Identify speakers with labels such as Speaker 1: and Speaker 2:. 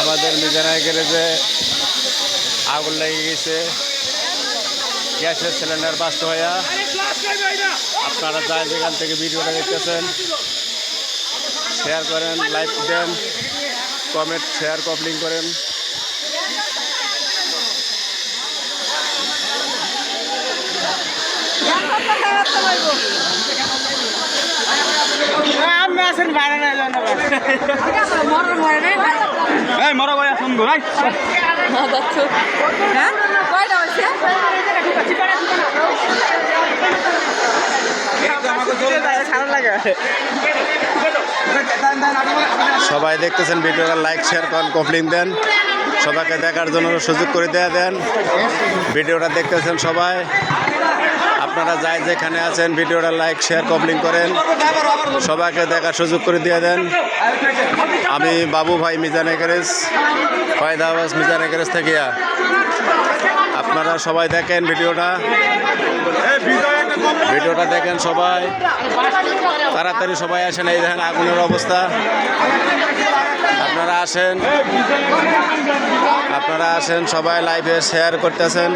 Speaker 1: আমাদের মিজানায় গ্যারেজে আগুন লেগে গেছে, গ্যাসের সিলিন্ডার বাস্ট হইয়া। আপনারা যাই যেখান থেকে ভিডিওটা দেখতেছেন শেয়ার করেন, লাইক দেন, কমেন্ট শেয়ার কপলিং করেন। সবাই দেখতেছেন ভিডিওটা, লাইক শেয়ার করেন, কপলিং দেন, সবাইকে দেখার জন্য সুযোগ করে দেন। ভিডিওটা দেখতেছেন সবাই, আপনারা যাই যেখানে আছেন ভিডিওটা লাইক শেয়ার কপলিং করেন, সবাইকে দেখার সুযোগ করে দিয়ে দেন। আমি বাবু ভাই মিজান গ্যারেজ, ফয়দাবাদ মিজান গ্যারেজ থেকে। আপনারা সবাই দেখেন ভিডিওটা দেখেন সবাই, তাড়াতাড়ি সবাই আসেন। এই দেখেন আগুনের অবস্থা, আপনারা আসেন সবাই লাইভে শেয়ার করতেছেন।